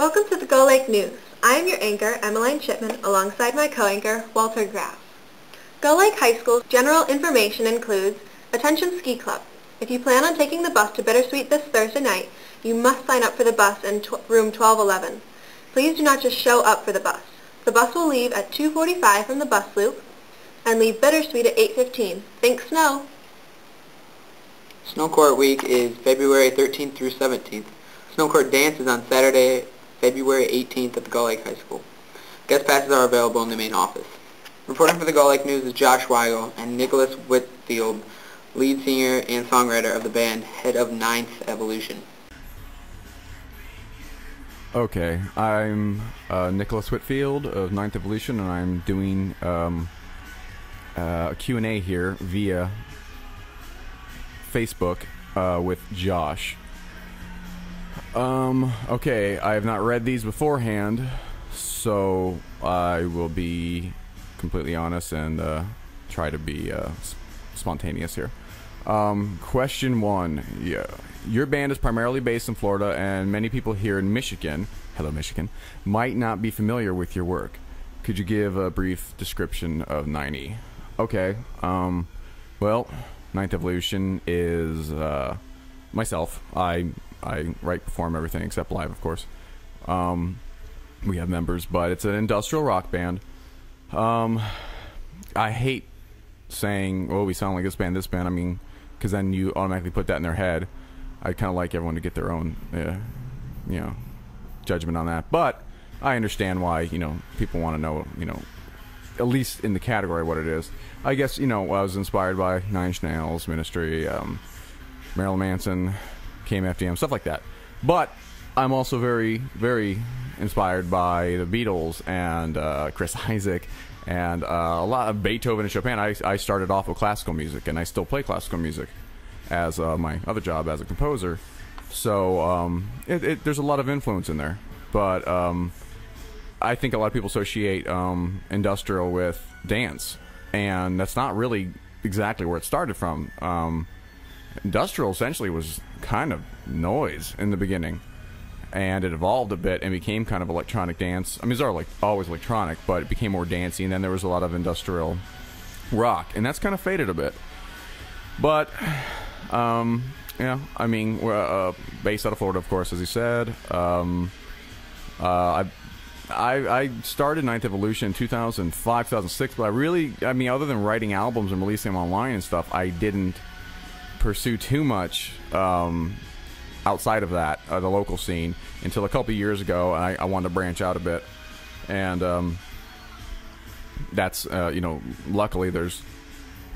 Welcome to the Gull Lake News. I am your anchor, Emmeline Shipman, alongside my co-anchor, Walter Graff. Gull Lake High School's general information includes Attention Ski Club. If you plan on taking the bus to Bittersweet this Thursday night, you must sign up for the bus in room 1211. Please do not just show up for the bus. The bus will leave at 2:45 from the bus loop and leave Bittersweet at 8:15. Think snow! Snow Court Week is February 13th through 17th. Snow Court Dance is on Saturday, February 18th at the Gull Lake High School. Guest passes are available in the main office. Reporting for the Gull Lake News is Josh Weigel and Nicholas Whitfield, lead singer and songwriter of the band, head of Ninth Evolution. Okay, I'm Nicholas Whitfield of Ninth Evolution, and I'm doing a Q&A here via Facebook with Josh. Okay, I have not read these beforehand, so I will be completely honest and try to be spontaneous here. Question 1. Yeah. Your band is primarily based in Florida, and many people here in Michigan, hello Michigan, might not be familiar with your work. Could you give a brief description of 9E? Okay, well, Ninth Evolution is myself. I write, perform everything except live, of course. We have members, but it's an industrial rock band. I hate saying, "Oh, we sound like this band," I mean, because then you automatically put that in their head. I kind of like everyone to get their own, you know, judgment on that. But I understand why, people want to know, at least in the category what it is. I guess, I was inspired by Nine Inch Nails, Ministry, Marilyn Manson, KMFDM, stuff like that. But I'm also very, very inspired by the Beatles and Chris Isaac and a lot of Beethoven and Chopin. I started off with classical music, and I still play classical music as my other job as a composer. So there's a lot of influence in there. But I think a lot of people associate industrial with dance, and that's not really exactly where it started from. Industrial essentially was kind of noise in the beginning, and it evolved a bit and became kind of electronic dance. I mean, it's always electronic, but it became more dancey, and then there was a lot of industrial rock, and that's kind of faded a bit. But yeah, I mean, we're based out of Florida, of course, as you said. I started Ninth Evolution in 2005, 2006, but I mean, other than writing albums and releasing them online and stuff, I didn't pursue too much outside of that, the local scene, until a couple years ago. I wanted to branch out a bit, and that's luckily there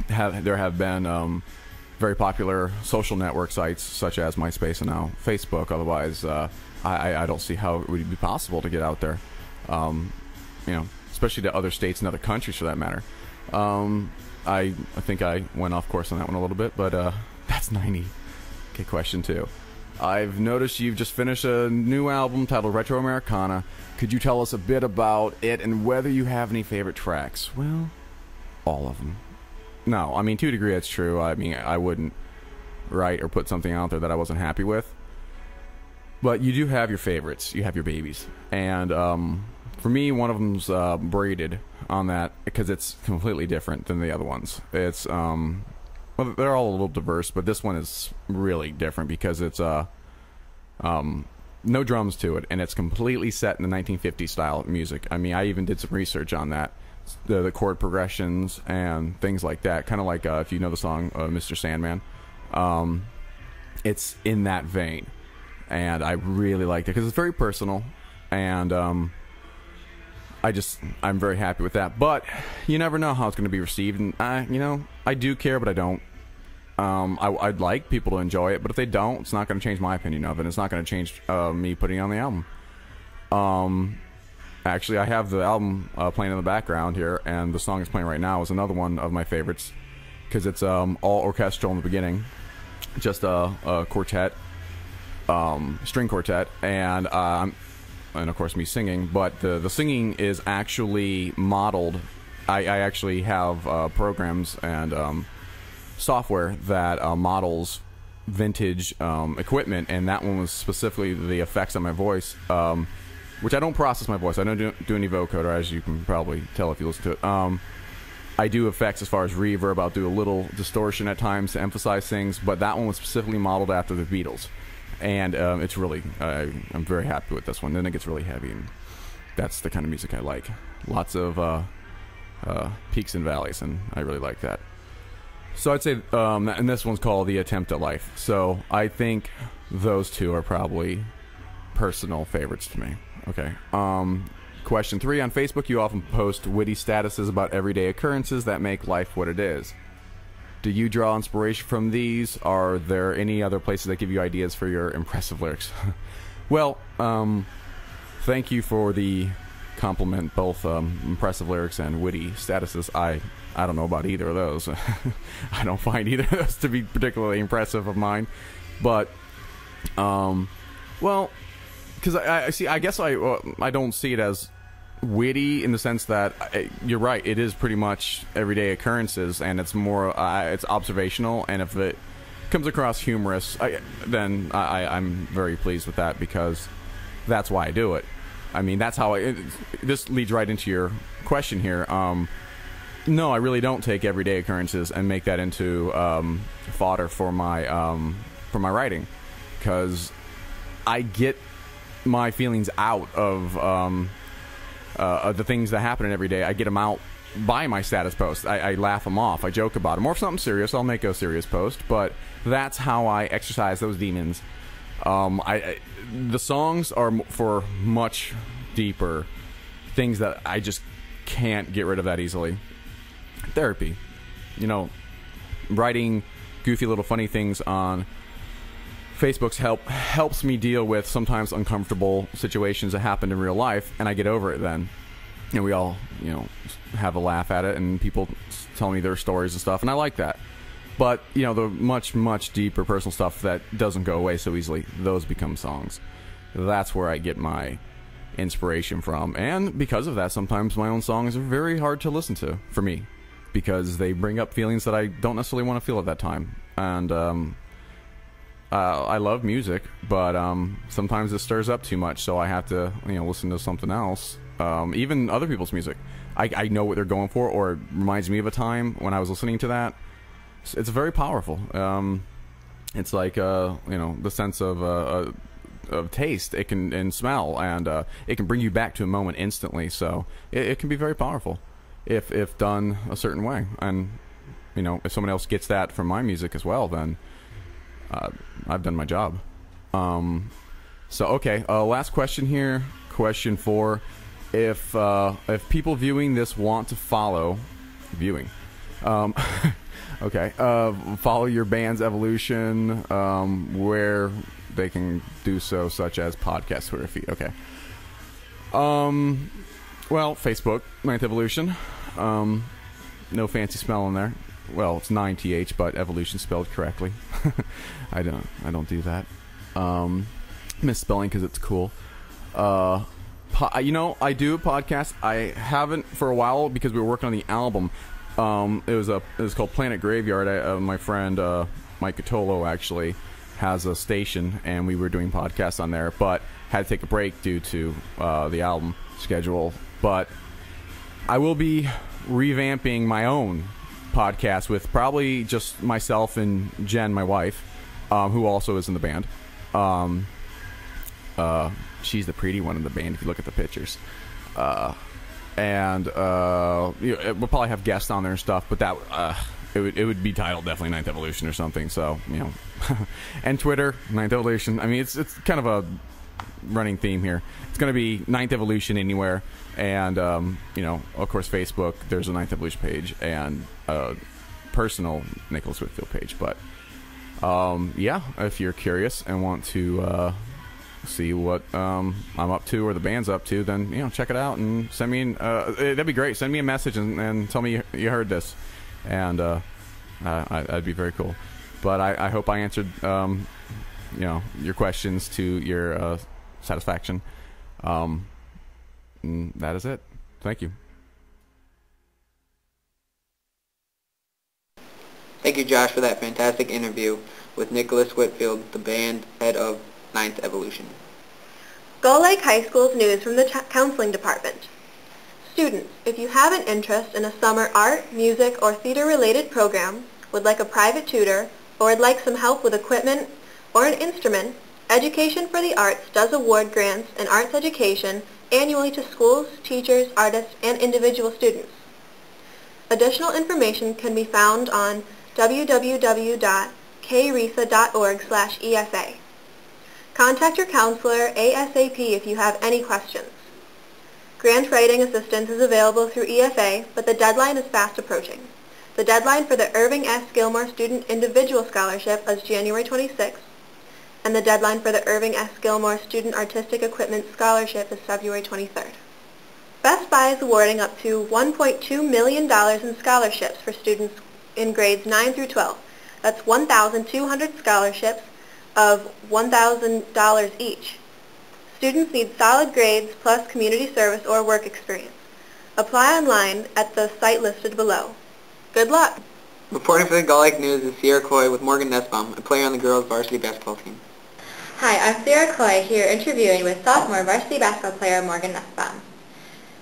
have been very popular social network sites such as MySpace and now Facebook. Otherwise, I don't see how it would be possible to get out there, especially to other states and other countries for that matter. I think I went off course on that one a little bit, but that's 90. Okay, question 2. I've noticed you've just finished a new album titled Retro Americana. Could you tell us a bit about it and whether you have any favorite tracks? Well, all of them. No, I mean, to a degree that's true. I mean, I wouldn't write or put something out there that I wasn't happy with. But you do have your favorites. You have your babies. And for me, one of them's Braided on that, because it's completely different than the other ones. It's well, they're all a little diverse, but this one is really different because it's no drums to it, and it's completely set in the 1950s style of music. I mean, I even did some research on that, the chord progressions and things like that. Kind of like if you know the song Mr. Sandman, it's in that vein, and I really liked it because it's very personal, and I'm very happy with that. But you never know how it's going to be received, and I do care, but I don't. I'd like people to enjoy it, but if they don't, it's not going to change my opinion of it. It's not going to change me putting it on the album. Actually, I have the album playing in the background here, and the song it's playing right now is another one of my favorites because it's all orchestral in the beginning, just a quartet, string quartet, and of course me singing. But the singing is actually modeled. I actually have programs and software that models vintage equipment, and that one was specifically the effects on my voice. which I don't process my voice. I don't do any vocoder, as you can probably tell if you listen to it. I do effects as far as reverb. I'll do a little distortion at times to emphasize things, but that one was specifically modeled after the Beatles. And it's really, I'm very happy with this one. Then it gets really heavy, and that's the kind of music I like. Lots of peaks and valleys, and I really like that. So I'd say, and this one's called The Attempt at Life. So I think those two are probably personal favorites to me. Okay. Question 3, on Facebook you often post witty statuses about everyday occurrences that make life what it is. Do you draw inspiration from these? Are there any other places that give you ideas for your impressive lyrics? Well, thank you for the compliment, both impressive lyrics and witty statuses. I don't know about either of those. I don't find either of those to be particularly impressive of mine. But, well, because I guess I don't see it as witty in the sense that you're right, it is pretty much everyday occurrences, and it's more it's observational, and if it comes across humorous, then I'm very pleased with that, because that's why I do it. I mean, that's how this leads right into your question here. No, I really don't take everyday occurrences and make that into fodder for my writing, because I get my feelings out of the things that happen in every day. I get them out by my status posts. I laugh them off. I joke about them. Or if something serious, I'll make a serious post. But that's how I exercise those demons. The songs are for much deeper things that I just can't get rid of that easily. Therapy. You know, writing goofy little funny things on Facebook's helps me deal with sometimes uncomfortable situations that happen in real life, and I get over it then. And we all, have a laugh at it, and people tell me their stories and stuff, and I like that. But, the much, much deeper personal stuff that doesn't go away so easily, those become songs. That's where I get my inspiration from. And because of that, sometimes my own songs are very hard to listen to for me, because they bring up feelings that I don't necessarily want to feel at that time. And, I love music, but sometimes it stirs up too much, so I have to, listen to something else. Even other people's music. I know what they're going for, or it reminds me of a time when I was listening to that. It's very powerful. It's like, the sense of taste, it can, and smell, and it can bring you back to a moment instantly, so it can be very powerful if done a certain way. And, if someone else gets that from my music as well, then I've done my job. So okay, last question here. Question 4: If people viewing this want to follow okay, follow your band's evolution, where they can do so, such as podcast, Twitter feed. Okay. Well, Facebook, Ninth Evolution. No fancy spelling there. Well, it's 9th, but evolution spelled correctly. I don't do that. Misspelling because it's cool. I do a podcast. I haven't for a while because we were working on the album. It was called Planet Graveyard. My friend Mike Catolo actually has a station, and we were doing podcasts on there, but had to take a break due to the album schedule. But I will be revamping my own podcast with probably just myself and Jen, my wife, who also is in the band. She's the pretty one in the band if you look at the pictures. And we'll probably have guests on there and stuff, but that it would be titled definitely Ninth Evolution or something. So and Twitter, Ninth Evolution. I mean, it's kind of a running theme here. It's going to be Ninth Evolution anywhere, and of course Facebook. There's a Ninth Evolution page and a personal Nicholas Whitfield page. But if you're curious and want to see what I'm up to or the band's up to, then check it out and send me that'd be great. Send me a message and tell me you heard this, and that'd be very cool. But I hope I answered your questions to your satisfaction. That is it. Thank you. Thank you, Josh, for that fantastic interview with Nicholas Whitfield, the band head of Ninth Evolution. Gull Lake High School's news from the counseling department. Students, if you have an interest in a summer art, music, or theater-related program, would like a private tutor, or would like some help with equipment or an instrument, Education for the Arts does award grants in arts education annually to schools, teachers, artists, and individual students. Additional information can be found on www.krisa.org/ESA. Contact your counselor ASAP if you have any questions. Grant writing assistance is available through ESA, but the deadline is fast approaching. The deadline for the Irving S. Gilmore Student Individual Scholarship is January 26th, and the deadline for the Irving S. Gilmore Student Artistic Equipment Scholarship is February 23rd. Best Buy is awarding up to $1.2 million in scholarships for students in grades 9 through 12. That's 1,200 scholarships of $1,000 each. Students need solid grades plus community service or work experience. Apply online at the site listed below. Good luck! Reporting for the Gull Lake News is Sierra Coy with Morgan Nussbaum, a player on the girls' varsity basketball team. Hi, I'm Sierra Coy here interviewing with sophomore varsity basketball player Morgan Nussbaum.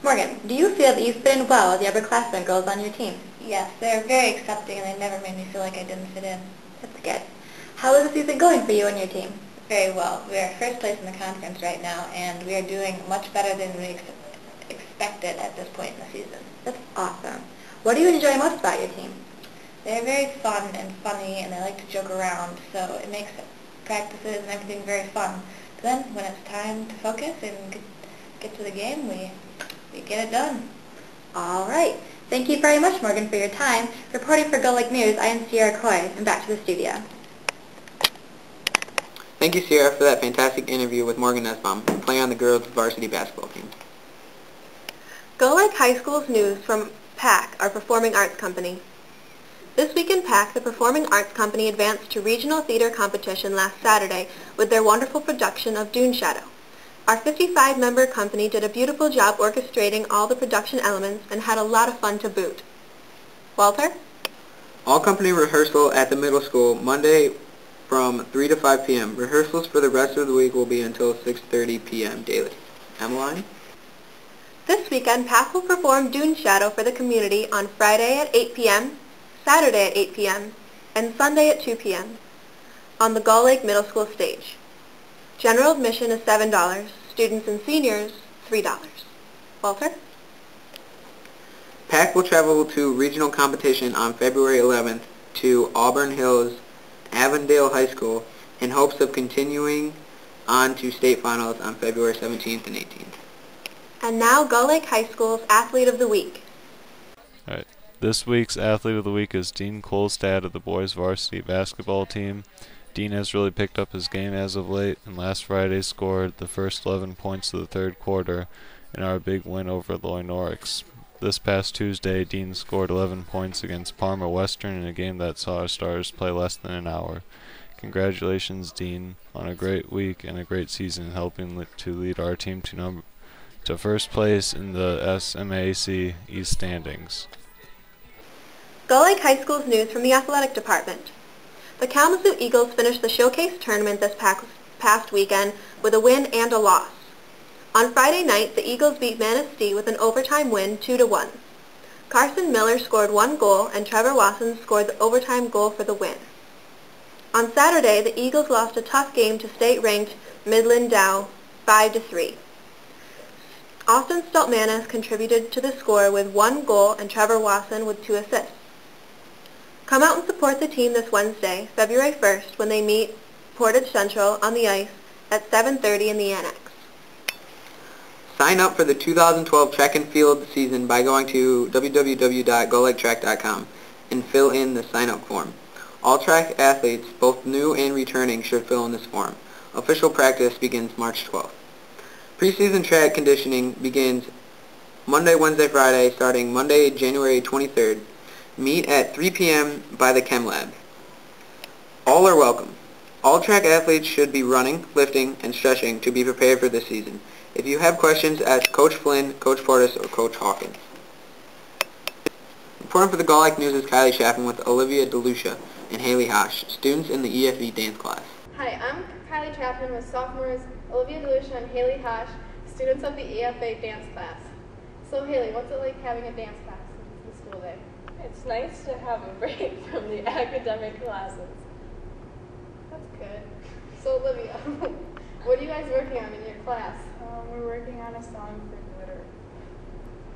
Morgan, do you feel that you fit in well with the upperclassmen girls on your team? Yes, they're very accepting and they never made me feel like I didn't fit in. That's good. How is the season going for you and your team? Very well. We are first place in the conference right now and we are doing much better than we expected at this point in the season. That's awesome. What do you enjoy most about your team? They're very fun and funny and they like to joke around, so it makes practices and everything very fun. But then when it's time to focus and get to the game, we get it done. All right. Thank you very much, Morgan, for your time. Reporting for Gull Lake News, I am Sierra Coy, and back to the studio. Thank you, Sierra, for that fantastic interview with Morgan Nussbaum, a player on the girls' varsity basketball team. Gull Lake High School's news from PAC, our Performing Arts Company. This week in PAC, the Performing Arts Company advanced to regional theater competition last Saturday with their wonderful production of Dune Shadow. Our 55-member company did a beautiful job orchestrating all the production elements and had a lot of fun to boot. Walter? All company rehearsal at the middle school, Monday from 3 to 5 p.m. Rehearsals for the rest of the week will be until 6:30 p.m. daily. Emmeline? This weekend, PAC will perform Dune Shadow for the community on Friday at 8 p.m., Saturday at 8 p.m., and Sunday at 2 p.m. on the Gull Lake Middle School stage. General admission is $7. Students and seniors, $3. Walter? PAC will travel to regional competition on February 11th to Auburn Hills Avondale High School in hopes of continuing on to state finals on February 17th and 18th. And now Gull Lake High School's Athlete of the Week. All right. This week's Athlete of the Week is Dean Kolstad of the boys varsity basketball team. Dean has really picked up his game as of late, and last Friday scored the first 11 points of the third quarter in our big win over Loy Norix. This past Tuesday, Dean scored 11 points against Parma Western in a game that saw our stars play less than an hour. Congratulations, Dean, on a great week and a great season, helping to lead our team to first place in the SMAC East standings. Gull Lake High School's news from the athletic department. The Kalamazoo Eagles finished the Showcase Tournament this past weekend with a win and a loss. On Friday night, the Eagles beat Manistee with an overtime win 2-1. Carson Miller scored 1 goal and Trevor Wasson scored the overtime goal for the win. On Saturday, the Eagles lost a tough game to state-ranked Midland Dow 5-3. Austin Stoltmanis contributed to the score with 1 goal and Trevor Wasson with 2 assists. Come out and support the team this Wednesday, February 1st, when they meet Portage Central on the ice at 7:30 in the Annex. Sign up for the 2012 track and field season by going to www.gollaketrack.com and fill in the sign-up form. All track athletes, both new and returning, should fill in this form. Official practice begins March 12th. Preseason track conditioning begins Monday, Wednesday, Friday, starting Monday, January 23rd. Meet at 3 p.m. by the Chem Lab. All are welcome. All track athletes should be running, lifting, and stretching to be prepared for this season. If you have questions, ask Coach Flynn, Coach Portis, or Coach Hawkins. Reporting for the Gull Lake News is Kylie Chaffin with Olivia DeLucia and Haley Hosh, students in the EFE dance class. Hi, I'm Kylie Chaffin with sophomores Olivia DeLucia and Haley Hosh, students of the EFA dance class. So Haley, what's it like having a dance class in the school day? It's nice to have a break from the academic classes. That's good. So Olivia, what are you guys working on in your class? We're working on a song for glitter.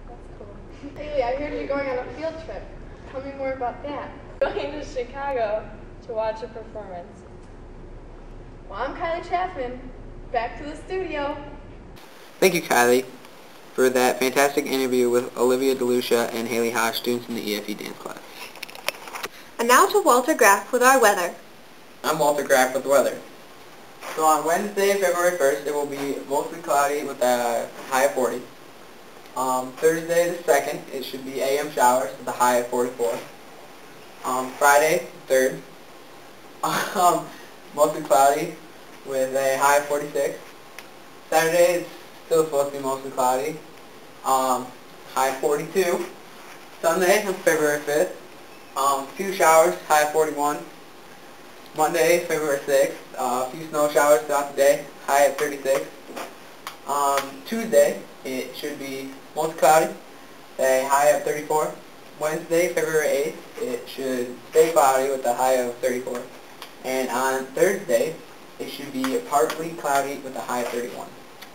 That's cool. Haley, I heard you're going on a field trip. Tell me more about that. Going to Chicago to watch a performance. Well, I'm Kylie Chapman. Back to the studio. Thank you, Kylie, for that fantastic interview with Olivia DeLucia and Haley Hosh, students in the EFE dance class. And now to Walter Graff with our weather. I'm Walter Graff with the weather. So on Wednesday, February 1st, it will be mostly cloudy with a high of 40. Thursday the 2nd, it should be AM showers with a high of 44. Friday, 3rd, mostly cloudy with a high of 46. Saturday, it's still supposed to be mostly cloudy, high of 42. Sunday, on February 5th, few showers, high of 41. Monday, February 6th, a few snow showers throughout the day, high of 36. Tuesday, it should be mostly cloudy, a high of 34. Wednesday, February 8th, it should stay cloudy with a high of 34. And on Thursday, it should be partly cloudy with a high of 31.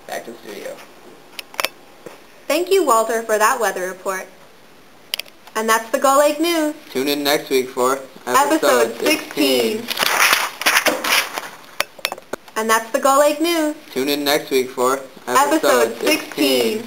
Back to the studio. Thank you, Walter, for that weather report. And that's the Gull Lake News. Tune in next week for Episode 16. And that's the Gull Lake News. Tune in next week for Episode 16.